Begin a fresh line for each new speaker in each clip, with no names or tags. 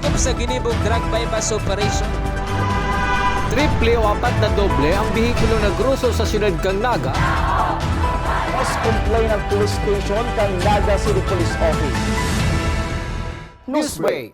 sakop sa ginibog drug bypass operation.
Triple o apat na doble ang bihikulo na gruso sa siyudad kang Naga.
Mas complain ng police station kang Naga City Police Office.
Newsway.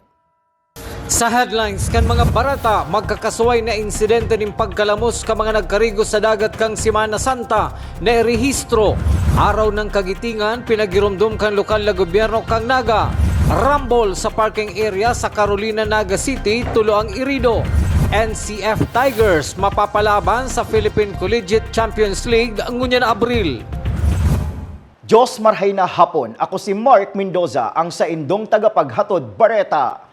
Sa headlines kan mga barata, magkakasuway na insidente ng pagkalamos ka mga nagkarigo sa dagat kang Semana Santa na rehistro. Araw ng kagitingan, pinagirumdum kan lokal na gobyerno kang Naga. Rumble sa parking area sa Carolina, Naga City, tulo ang irido. NCF Tigers mapapalaban sa Philippine Collegiate Champions League ngunyan na Abril.
Diyos marhay na hapon, ako si Mark Mendoza, ang sa indong tagapaghatod bareta.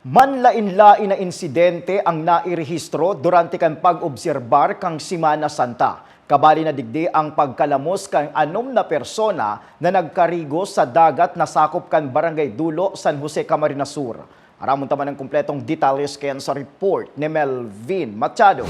Manlain-lain na insidente ang nairehistro durante kan pag-obserbar kang Semana Santa. Kabali na digdi ang pagkalamos kang 6 na persona na nagkarigo sa dagat na sakop kan Barangay Dulo, San Jose, Camarines Sur. Aramon taman ng kumpletong detalles kayan sa report ni Melvin Machado.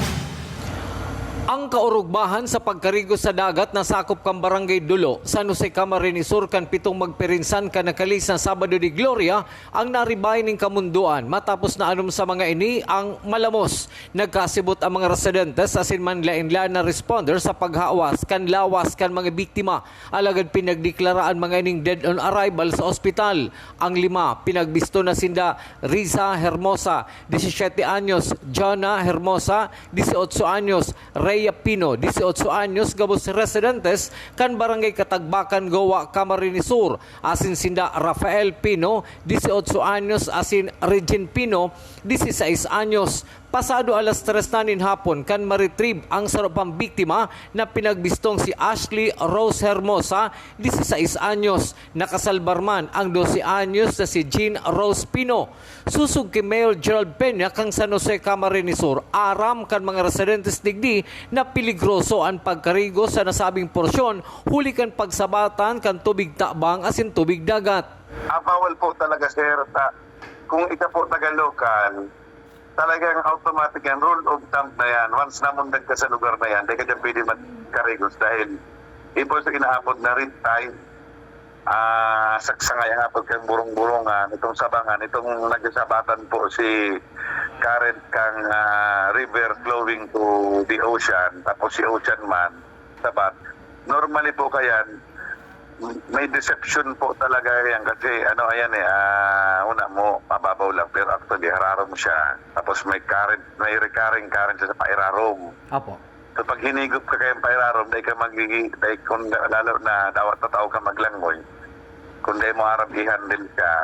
Ang kaurugbahan sa pagkarigo sa dagat na sakop kang Barangay Dulo, San Jose, Camarines Sur kan pitong magperinsan ka nakalis na Sabado de Gloria ang naribay ng kamunduan. Matapos na anom sa mga ini ang malamos. Nagkasibot ang mga residentes asin man lain-lain na responder sa paghawas kan lawas kan mga biktima. Alagad pinagdeklaraan mga ining dead on arrival sa ospital. Ang 5 pinagbisto na sinda Riza Hermosa, 17 anyos, Jonah Hermosa, 18 anyos, Rhea Pino, 18 anyos, gabos residentes kan Barangay Katagbakan, Gowa, Camarines Sur. Asin sinda Rafael Pino, 18 anyos, asin Regine Pino, 16 anyos. Pasado alas 3 na hapon kan ma-retrieve ang sarupang biktima na pinagbistong si Ashley Rose Hermosa, 16 anyos. Nakasalbarman ang 12 anyos na si Jean Rose Pino. Susug kay Mayor Gerald Peña kang San Jose, Camarines Sur. Aram kan mga residentes digdi na peligroso ang pagkarigo sa nasabing porsyon, huli kan pagsabatan kan tubig tabang asin tubig dagat.
Bawal po talaga, sir. Kung ika po taga-local, talagang automatic yan, rule of thumb na yan. Once namundag ka sa lugar na yan, di ka dyan pwede magkarigos dahil ipo sa inaabot na rin tayo. Saksangay ang abot kang burong-burongan, itong sabangan, itong nagsasabatan po si current kang river flowing to the ocean, tapos si ocean man, sabat. Normally po kayan, may deception po talaga yan kasi una mo mababaw lang pero actually hararo mo siya, tapos may recurring current siya sa pairarom.
Apo.
So pag hinigop ka kayong pairarom, dahil ka kung lalo na dawat na tao ka maglangoy, kung dahil mo harap i-handle ka,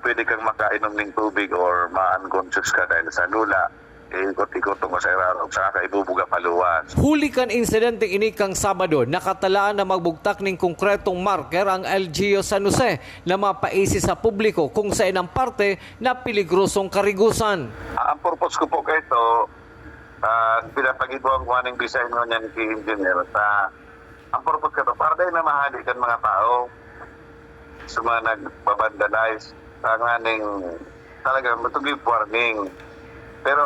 pwede kang makainom ng tubig or ma-unconscious ka dahil sa lula. Ikot-ikot mo sa irarong, saka ibubuga paluwas.
Huli kan insidente ini kang Sabado, nakatalaan na magbugtak ng konkretong marker ang LGU San Jose na mapaisi sa publiko kung sa inang parte na peligrosong karigusan.
Ang purpose ko po kayo ito, pinapag-ibuang ko ng design nyo niyan kay engineer. Ang purpose ko ito, para dahil na mahalikan mga tao sa mga nagbabandalize, talagang matugib warning. Pero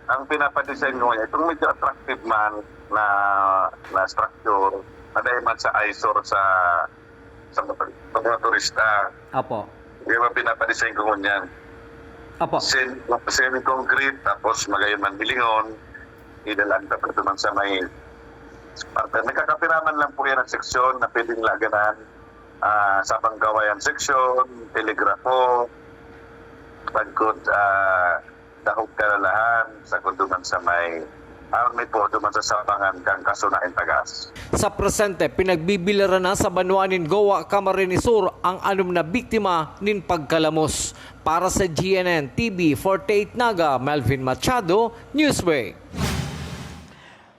ang pinapadesign ko niya, itong medyo attractive man na structure, dahil man sa eyesore sa mga turista.
Apo.
Kaya ba pinapadesign ko niyan?
Apo.
Semi-concrete, tapos magayon man bilingon, idalang dapat naman sa may parte. Nagkakapiraman lang po yan ang seksyon na pwedeng laganan. Sa Panggawayan section, telegrafo, pagkod, dahog kalalahan sa kunduman sa may po duman sa sabangan kang kasunain tagas.
Sa presente, pinagbibilaran na sa Banuanin, Gowa, Camarines Sur ang 6 na biktima nin pagkalamos. Para sa GNN TV 48 Naga, Melvin Machado, Newsway.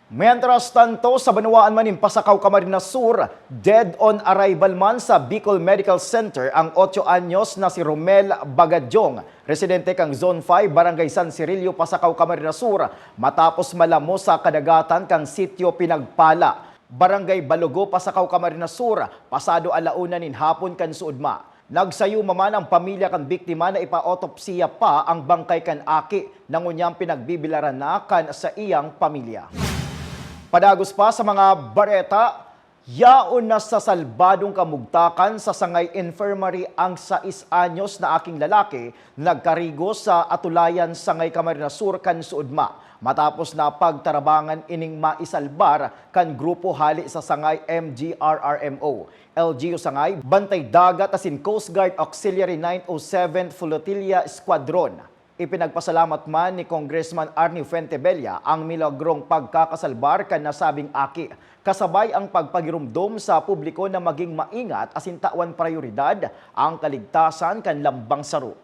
Mientras tanto, sa Banuaan man in Pasakaw, Camarines Sur, dead on arrival man sa Bicol Medical Center ang 8 anyos na si Romel Bagadyong, residente kang Zone 5, Barangay San Cirillo, Pasakaw, Camarines Sur, matapos malamos sa kadagatan kang Sitio Pinagpala, Barangay Balugo, Pasakaw, Camarines Sur, pasado alauna nin hapon kan suudma. Nagsayo man ang pamilya kan biktima na ipa-autopsiya pa ang bangkay kan aki nangunyang pinagbibilaran na kan sa iyang pamilya. Padagos pa sa mga bareta, Yaon na sa salbadong kamugtakan sa Sangay Infirmary ang 6 anyos na aking lalaki nagkarigo sa Atulayan, Sangay Camarines Sur, kan Suudma. Matapos na pagtarabangan ining maisalbar kan grupo hali sa Sangay MGRRMO. LGU Sangay, Bantay Dagat asin Coast Guard Auxiliary 907th Flotilla Squadron. Ipinagpasalamat man ni Congressman Arnie Fuentebella ang milagrong pagkakasalbar kan nasabing aki. Kasabay ang pagpagirumdom sa publiko na maging maingat asin tawan prioridad ang kaligtasan kan lambang saro.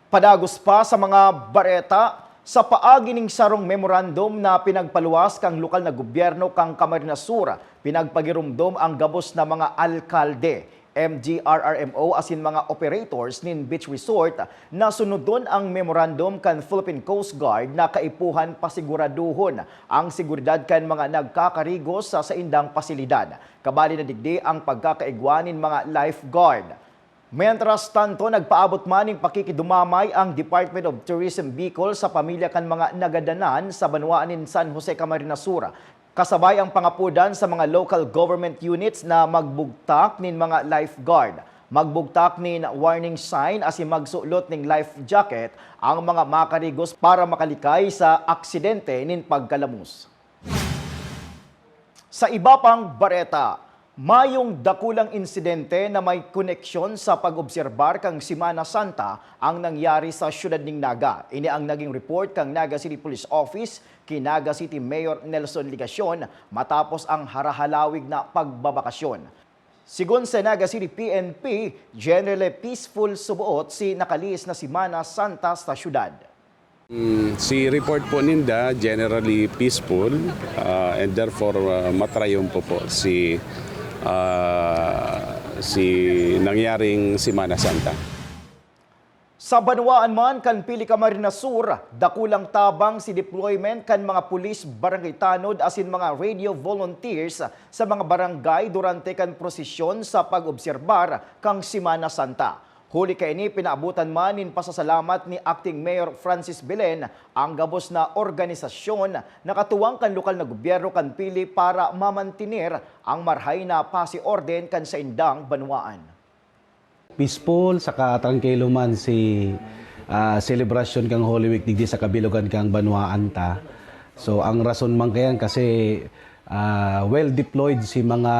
Padagos pa sa mga bareta, sa paagi ning sarong memorandum na pinagpaluwas kang lokal na gobyerno kang Camarines Sur, pinagpagirumdom ang gabos na mga alkalde, MGRRMO asin mga operators nin beach resort na sunodon ang memorandum kan Philippine Coast Guard na kaipuhan pasiguraduhon ang seguridad kan mga nagkakarigos sa indang pasilidad. Kabali na digdi ang pagkakaigwanin mga lifeguard. Mientras tanto, nagpaabot man ng pakikidumamay ang Department of Tourism Bicol sa pamilya kan mga nagadanan sa banwaan in San Jose, Camarines Sur. Kasabay ang pangapudan sa mga local government units na magbugtak nin mga lifeguard. Magbugtak nin warning sign asin magsulot ning life jacket ang mga makarigos para makalikay sa aksidente nin pagkalamus. Sa iba pang bareta, mayong dakulang insidente na may koneksyon sa pag-obserbar kang Semana Santa ang nangyari sa siyudad ning Naga. Ini ang naging report kang Naga City Police Office kay Naga City Mayor Nelson Ligacion matapos ang harahalawig na pagbabakasyon. Sigon sa Naga City PNP, generally peaceful subuot si nakalis na Semana Santa sa siyudad.
Si report po ninda generally peaceful and therefore matrayon po si nangyaring Semana Santa.
Sa banwaan man kan Pili Camarines Sur, dakulang tabang si deployment kan mga pulis barangay tanod asin mga radio volunteers sa mga barangay durante kan prosesyon sa pag-obserbar kang Semana Santa. Huli kay ini pinaabutan man nin pasasalamat ni Acting Mayor Francis Belen ang gabos na organisasyon na katuwang kan lokal na gobyerno kan Pili para mamantinir ang marhay na pasiorden kan sa indang banwaan.
Peaceful saka trangkilo man si celebration kang Holy Week digdi sa kabilugan kang banwaan ta. So ang rason man kayan kasi well deployed si mga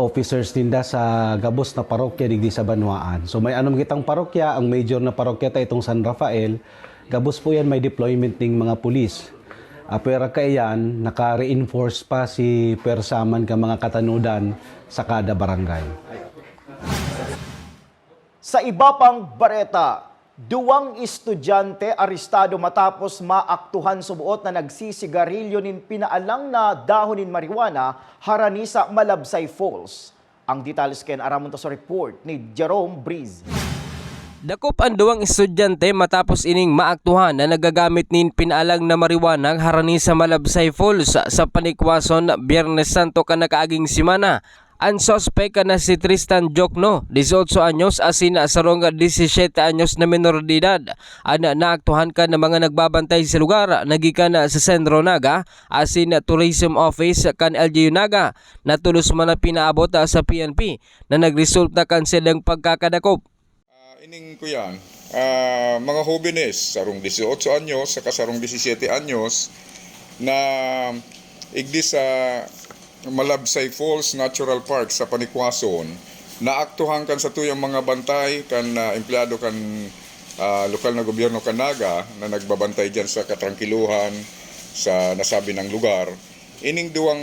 officers tinda sa gabos na parokya digdi sa banwaan. So may anong kitang parokya, ang major na parokya ta itong San Rafael, gabos po yan may deployment ng mga pulis. Pero kayan, naka-reinforce pa si persaman ka mga katanudan sa kada barangay.
Sa iba pang bareta, 2 estudyante arestado matapos maaktuhan subuot na nagsisigarilyo nin pinaalang na dahon nin marijuana harani sa Malabsay Falls. Ang details ken aramon to sa report ni Jerome Breeze.
Dakop ang 2 estudyante matapos ining maaktuhan na nagagamit nin pinaalang na marijuana harani sa Malabsay Falls sa Panikwason Biyernes Santo kanakaaging semana. Ang suspect na si Tristan Jokno, 18 anyos asin sarong 17 anyos na menor de edad. Naaktuhan ka ng mga nagbabantay sa lugar, nagikan sa Sentro Naga asin Tourism Office kan LGU Naga. Natulos man na pinaabot sa PNP na nagresult na kanselang pagkakadakop.
Ining ko yan, mga jóvenes, sarong 18 anyos, saka sarong 17 anyos, na igdi sa Malabsay Falls Natural Park sa Panikwason, naaktuhan kan sa tuyang mga bantay kan empleyado kan lokal na gobyerno Naga na nagbabantay dyan sa katrangkiluhan sa nasabi ng lugar. Ining duwang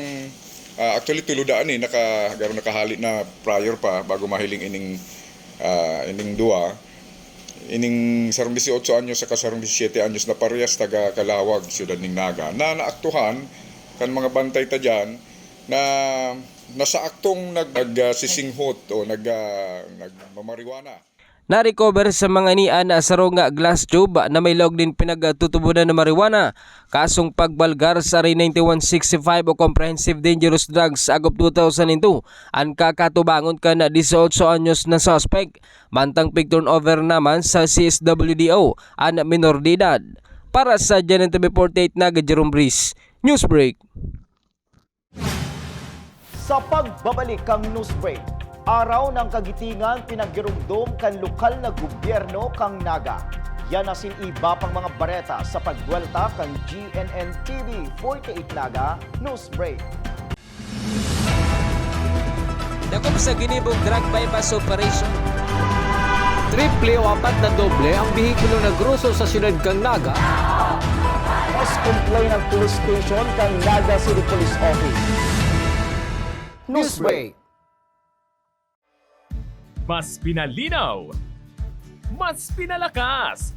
actually tuludaan nakahali na prior pa bago mahiling ining dua. Ining sarong 18 anyos sa sarong 17 anyos na parehas taga Kalawag, siyudad ning Naga na naaktuhan kan mga bantay ta dyan na nasa aktong nagsisinghot o nagmamariwana.
Na-recover sa mga nian sarong glass tube na may log din pinagtutubunan na marijuana. Kasong pagbalgar sa RA 9165 o Comprehensive Dangerous Drugs agop 2002. Ang kakatubangon ka na 18 anyos na suspect. Mantang pig turnover naman sa CSWDO ang minor de edad. Para sa Janet TV 48 na Jerome Breeze, Newsbreak.
Sa pagbabalik kang news break, araw ng kagitingan pinagirumdum kan lokal na gobyerno kang Naga. Yan asin iba pang mga bareta sa pagwelta kang GNN TV 48 Naga News Break.
Dakop sa ginibong drug bypass operation.
Triple o apat na doble ang bihikulo na gruso sa siyudad kang Naga.
Mas complain ng police station kang Naga City Police Office. News Break.
Mas pinalinaw, mas pinalakas,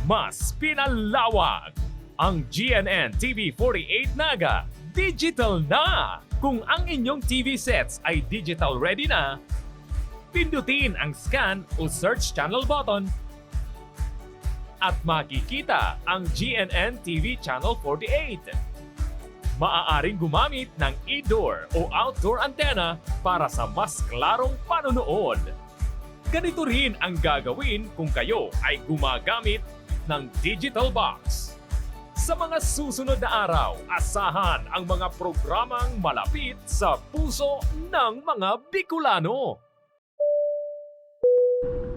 mas pinalawak. Ang GNN TV 48 Naga, digital na! Kung ang inyong TV sets ay digital ready na, pindutin ang scan o search channel button at makikita ang GNN TV Channel 48. Maaaring gumamit ng indoor o outdoor antenna para sa mas klarong panonood. Ganito rin ang gagawin kung kayo ay gumagamit ng digital box. Sa mga susunod na araw, asahan ang mga programang malapit sa puso ng mga Bicolano.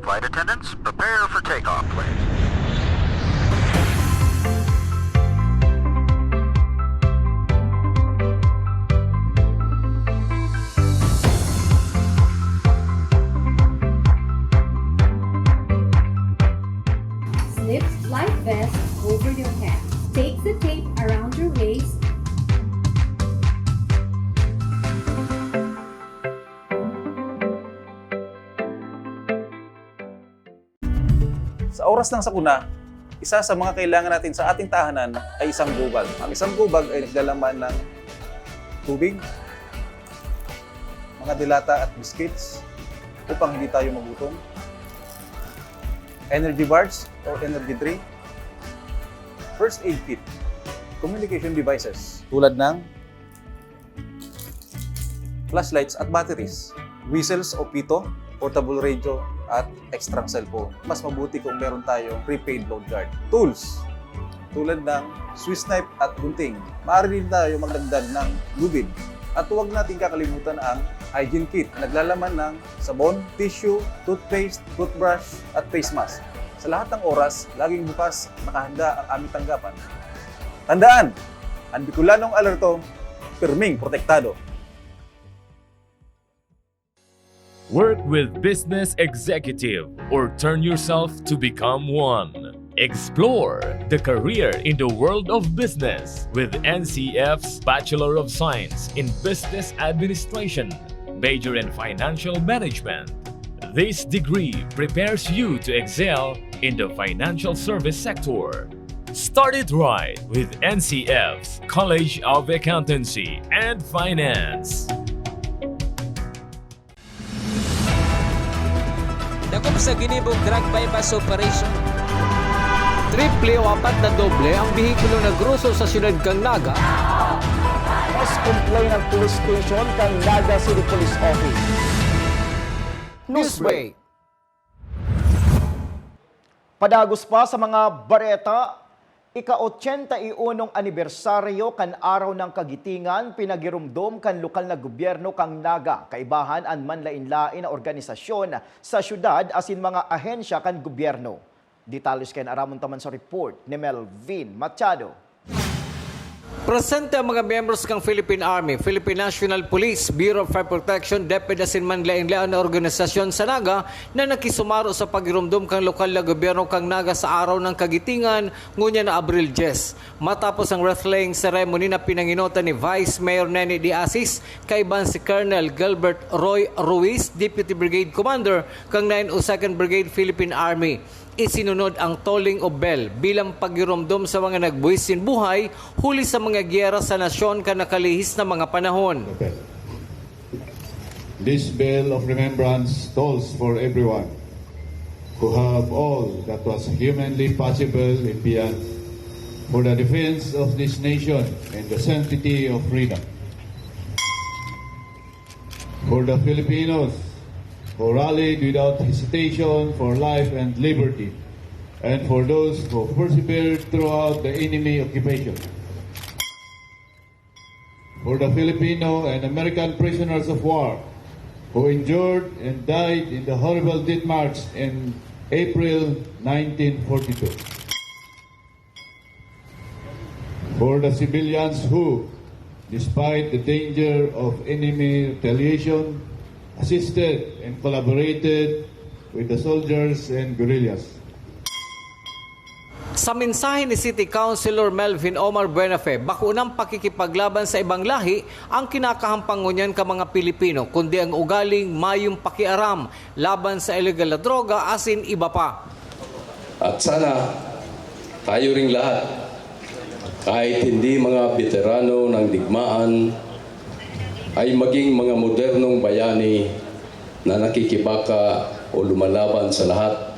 Flight attendants, prepare for takeoff, please.
Slip flight vest over your head. Take the tape around your waist.
Sa oras ng sakuna, isa sa mga kailangan natin sa ating tahanan ay isang gubag. Ang isang gubag ay naglalaman ng tubig, mga dilata at biscuits upang hindi tayo magutom, energy bars or energy drink, first aid kit, communication devices tulad ng flashlights at batteries, whistles o pito, portable radio, at extra cellphone. Mas mabuti kung meron tayong prepaid load guard. Tools tulad ng Swiss knife at gunting. Maaari din tayo magdagdag ng lubid. At huwag natin kakalimutan ang hygiene kit. Naglalaman ng sabon, tissue, toothpaste, toothbrush, at face mask. Sa lahat ng oras, laging bukas, nakahanda ang aming tanggapan. Tandaan, ang Bicolanong alerto, pirming protektado.
Work with Business Executive or turn yourself to become one. Explore the career in the world of business with NCF's Bachelor of Science in Business Administration, major in Financial Management. This degree prepares you to excel in the financial service sector. Start it right with NCF's College of Accountancy and Finance.
Dakop sa ginibong drug bypass operation.
Triple o apat na doble ang bihikulo na gruso sa siyudad kang Naga.
Mas complain ng police station kang Naga City Police Office. News Break. Padagos pa sa mga bareta, ika-81 anibersaryo kan araw ng kagitingan pinagirumdom kan lokal na gobyerno kang Naga, kaibahan an manlain-lain na organisasyon sa syudad asin mga ahensya kan gobyerno. Detalles kay aramon taman sa report ni Melvin Machado.
Presente ang mga membros ng Philippine Army, Philippine National Police, Bureau of Fire Protection, DepEd asin manlain-lain na organisasyon sa Naga na nakisumaro sa pagirumdom kang lokal na gobyerno kang Naga sa araw ng kagitingan ngunya na Abril 10. Matapos ang wreath-laying ceremony na pinanginota ni Vice Mayor Nene D. Asis, kaiban si Colonel Gilbert Roy Ruiz, Deputy Brigade Commander kang 902nd Brigade Philippine Army. Isinunod ang tolling o bell bilang pagirumdom sa mga nagbuhisin buhay huli sa mga giyera sa nasyon ka nakalihis na mga panahon.
This bell of remembrance tolls for everyone who have all that was humanly possible and beyond for the defense of this nation and the sanctity of freedom. For the Filipinos who rallied without hesitation for life and liberty, and for those who persevered throughout the enemy occupation. for the Filipino and American prisoners of war who injured and died in the horrible death march in April 1942. For the civilians who, despite the danger of enemy retaliation, assisted and collaborated with the soldiers and guerrillas.
Sa mensahe ni City Councilor Melvin Omar Buenafe, bakunang pakikipaglaban sa ibang lahi ang kinakahampangunyan ka mga Pilipino, kundi ang ugaling mayong pakiaram laban sa illegal na droga asin iba pa.
At sana tayo ring lahat, kahit hindi mga veterano ng digmaan, ay maging mga modernong bayani na nakikibaka o lumalaban sa lahat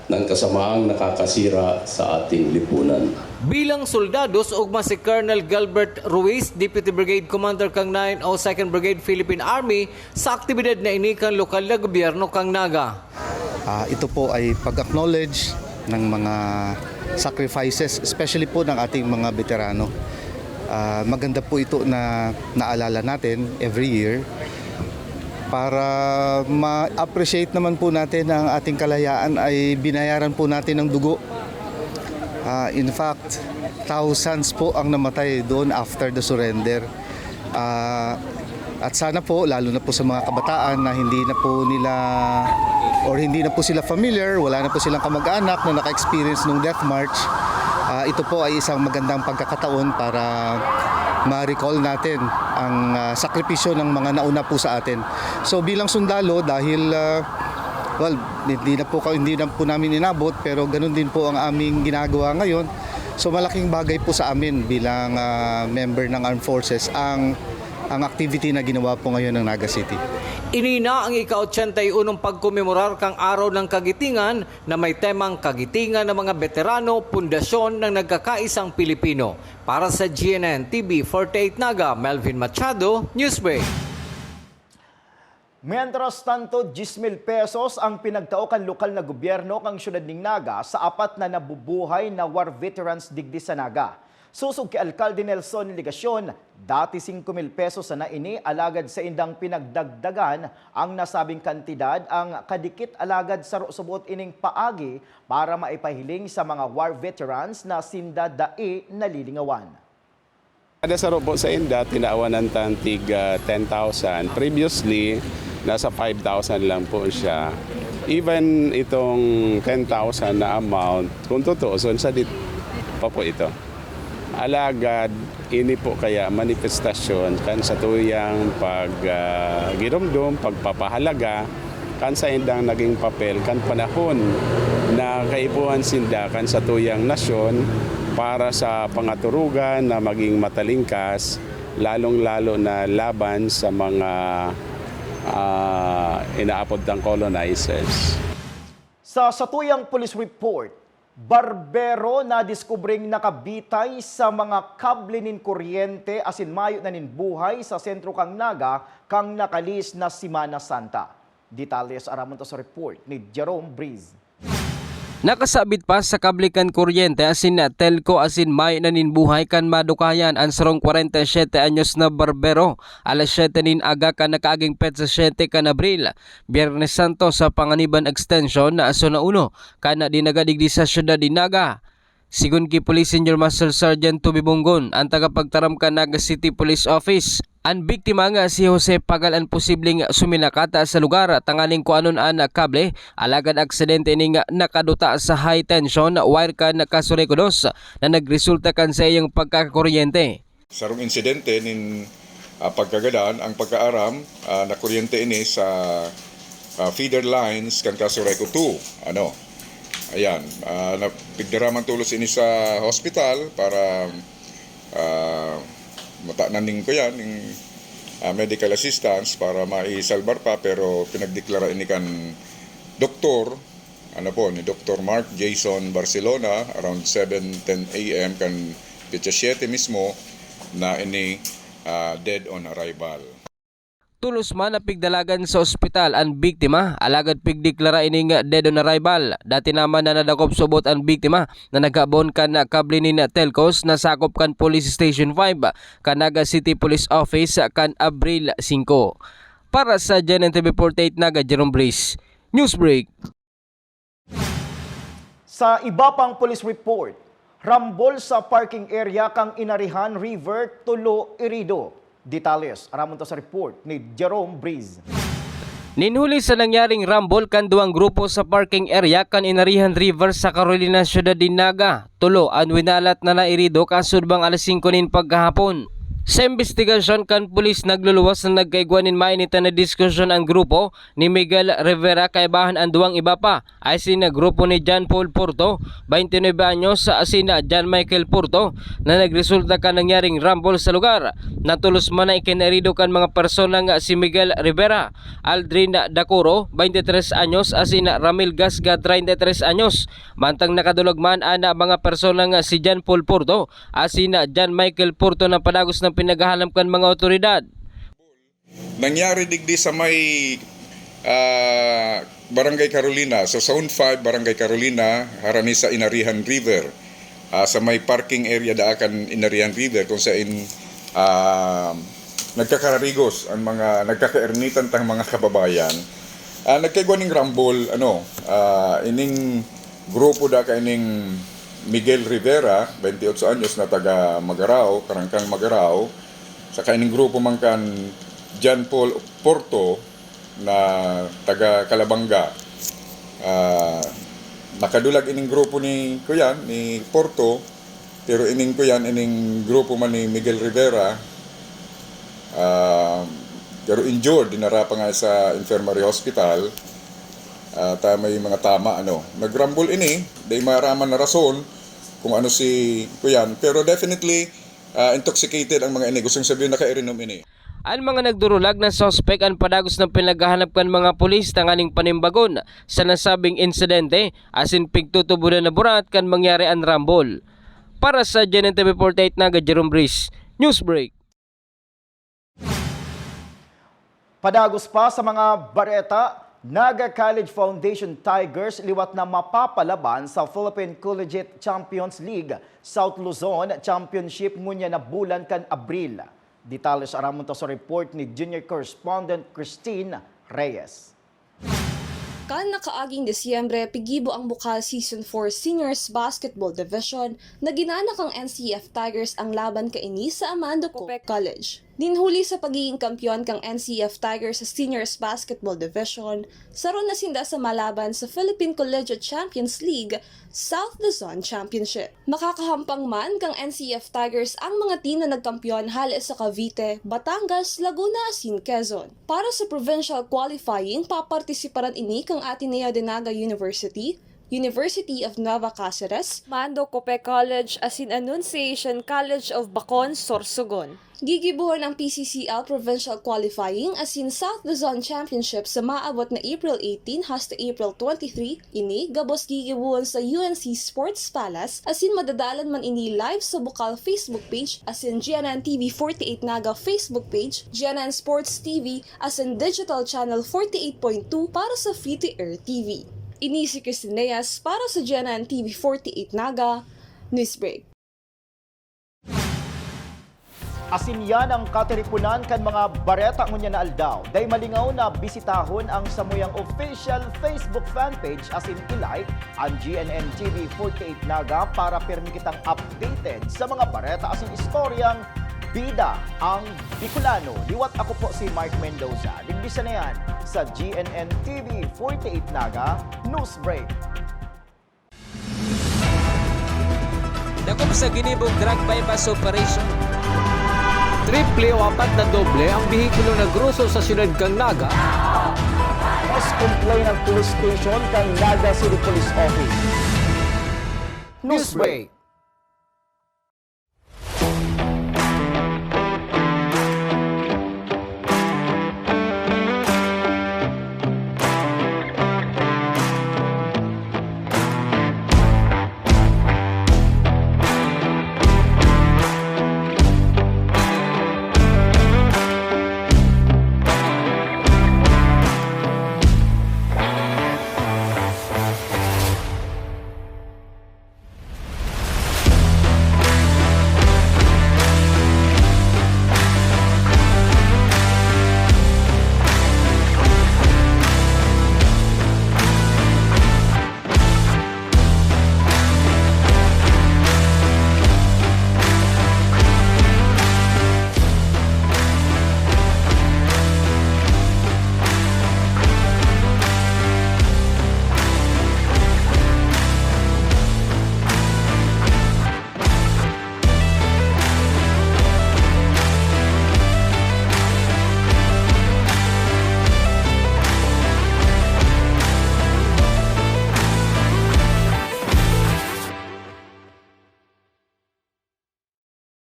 ng kasamaang nakakasira sa ating lipunan.
Bilang soldados, ugma si Colonel Gilbert Ruiz, Deputy Brigade Commander kang 902nd Brigade Philippine Army, sa aktibidad na ini kang lokal na gobyerno kang Naga.
Ito po ay pag-acknowledge ng mga sacrifices, especially po ng ating mga veterano. Maganda po ito na naalala natin every year para ma-appreciate naman po natin ang ating kalayaan ay binayaran po natin ng dugo. In fact, thousands po ang namatay doon after the surrender. At sana po, lalo na po sa mga kabataan na hindi na po sila familiar, wala na po silang kamag-anak na naka-experience ng Death March, ito po ay isang magandang pagkakataon para ma-recall natin ang sakripisyo ng mga nauna po sa atin. So bilang sundalo, dahil hindi na po namin inabot, pero ganun din po ang aming ginagawa ngayon. So malaking bagay po sa amin bilang member ng Armed Forces ang activity na ginawa po ngayon ng Naga City.
Inina ang ika-81 pagkumemorar kang Araw ng Kagitingan na may temang Kagitingan ng mga Veterano, Pundasyon ng Nagkakaisang Pilipino. Para sa GNN TV 48 Naga, Melvin Machado, Newsbreak.
Mientras tanto, 10,000 pesos ang pinagtaukan lokal na gobyerno kang syudad ng Naga sa apat na nabubuhay na war veterans digdi sa Naga. Susog kay Alcalde Nelson Ligasyon, dati 5,000 pesos na naini alagad sa indang pinagdagdagan ang nasabing kantidad ang kadikit alagad sa subot ining paagi para maipahiling sa mga war veterans na sinda dae nalilingawan.
Kada saro po sa inda, tinaawan ng tantig 10,000. Previously, nasa 5,000 lang po siya. Even itong 10,000 na amount, kung tutuuson, sa dit pa po ito. Alagad, ini po kaya manifestasyon kan sa tuyang pag-girumdum, pagpapahalaga, kan sa indang naging papel, kan panahon na kaipuhan sinda kan sa tuyang nasyon para sa pangaturugan na maging matalingkas, lalong-lalo na laban sa mga inaapod ng colonizers.
Sa satuyang police report, barbero na diskubring nakabitay sa mga kable nin kuryente asin mayo na nin buhay sa sentro kang Naga kang nakalis na Semana Santa. Detalles aramon to sa report ni Jerome Breeze.
Nakasabit pa sa kable kan kuryente asin na telco asin may naninbuhay kan madukayan ang sarong 47 anyos na barbero. Alas 7 nin aga kan nakaaging petsa 7 kan Abril. Biyernes Santo sa Panganiban Extension na Zona 1 kan dinagadigdi sa syudad di Naga. Sigun ki Police Senior Master Sergeant Tubi Bunggon, ang tagapagtaram kan Naga City Police Office. Ang biktima nga si Jose Pagal ang posibleng suminakata sa lugar tangaling kuanon an kable alagad aksidente ning nakaduta sa high tension wire kan kasurekudos na nagresulta kan sa iyang pagkakakuryente.
Sarong insidente nin pagkagadaan ang pagkaaram na kuryente ini sa feeder lines kan Kasureko 2. Ayan, napigdaraman tulos ini sa hospital para matananing ko yan ng medical assistance para maisalbar pa, pero pinagdeklara ini kan doktor ni Dr. Mark Jason Barcelona around 7:10 AM kan petsa 7 mismo na ini dead on arrival.
Tulos man na pigdalagan sa ospital ang biktima, alagad pigdeklara ining dead on arrival. Dati naman na nadakop subot ang biktima na nagabon kan kable ni Telcos na sakop kan Police Station 5 kan Naga City Police Office kan Abril 5. Para sa GNN TV48 Naga Jerome Brice, Newsbreak.
Sa iba pang police report, rambol sa parking area kang Inarihan River, Tulo, Irido. Detalles, aramon to sa report ni Jerome Brice.
Ninhuli sa nangyaring rambol kan duwang grupo sa parking area kan Inarihan River sa Carolina Ciudad de Naga. Tulo ang winalat na nairido kasudbang alas 5 nin pagkahapon. Sa investigasyon kan pulis nagluluwas na nagkaigwanin mainitan na diskusyon ang grupo ni Miguel Rivera kaibahan ang duwang iba pa ay sina grupo ni John Paul Porto, 29 anyos sa asina John Michael Porto na nagresulta kan nangyaring rambol sa lugar. Natulos man na ikinarido kan mga persona nga si Miguel Rivera, Aldrin Dacoro, 23 anyos asina Ramil Gasga, 33 anyos. Mantang nakadulog man ana mga persona nga si John Paul Porto, asina John Michael Porto na padagos ng pinaghahanap kan mga otoridad.
Nangyari digdi sa may Barangay Carolina, sa Zone 5, Barangay Carolina, harani sa Inarihan River. Sa may parking area daakan Inarihan River kung saan nagkakararigos ang mga nagkakaernitan tang mga kababayan. Nagkaigwaning rambol ining grupo da ining Miguel Rivera, 28 anyos na taga Magarao, Karangkang Magarao, sa kaining grupo man kan John Paul Porto na taga Calabanga. Nakadulag ining grupo ni Kuyan, ni Porto, pero ining Kuyan, ining grupo man ni Miguel Rivera, pero injured, dinara pa nga sa infirmary hospital, may mga tama, nagrambol ini, day maraman na rason, kung ano si Kuyan. Pero definitely, intoxicated ang mga ini. Gustong sabihin naka-irinom ini.
Ang mga nagdurulag na suspect ang padagos ng pinaghahanap kan mga pulis tanganing panimbagon sa nasabing insidente asin pigtutubunan na burat kan mangyari ang rambol. Para sa GNN TV48 Naga Jerome Brice, Newsbreak.
Padagos pa sa mga bareta, Naga College Foundation Tigers liwat na mapapalaban sa Philippine Collegiate Champions League South Luzon Championship ngunya na bulan kan Abril. Detalles aramon to sa report ni junior correspondent Christine Reyes.
Kan nakaaging Disyembre, pigibo ang bukal Season 4 Seniors Basketball Division na ginanak ang NCF Tigers ang laban kaini sa Amando Copec College. Dinhuli sa pagiging kampiyon kang NCF Tigers sa Seniors Basketball Division, saron na sinda sa malaban sa Philippine Collegiate Champions League South Luzon Championship. Makakahampang man kang NCF Tigers ang mga team na nagkampiyon hali sa Cavite, Batangas, Laguna, asin Quezon. Para sa provincial qualifying, papartisiparan ini kang Ateneo de Naga University, University of Nueva Cáceres, Mando Copec College, asin Annunciation College of Bacon, Sorsogon. Gigibuhon ang PCCL Provincial Qualifying asin South Luzon Championship sa maabot na April 18 hasta April 23. Ini gabos gigibuhon sa UNC Sports Palace asin madadalan man ini live sa bukal Facebook page asin GNN TV48 Naga Facebook page, GNN Sports TV asin Digital Channel 48.2 para sa free-to-air TV. Ini si Christine Reyes para sa GNN TV48 Naga, Newsbreak.
Asin yan ang katiripunan kan mga bareta ngunya na aldaw. Day malingaw na bisitahon ang samuyang official Facebook fanpage asin ilike ang GNN TV48 Naga para pirmi kitang updated sa mga bareta asin istoryang bida ang Bicolano. Liwat ako po si Mark Mendoza. Limbisa na yan sa GNN TV48 Naga Newsbreak.
Dakop sa ginibog drug bypass operation.
Triple o 4 na doble ang bihikulo na gruso sa siyudad kang Naga.
Mas complain ng police station kang Naga City Police Office. Newsbreak.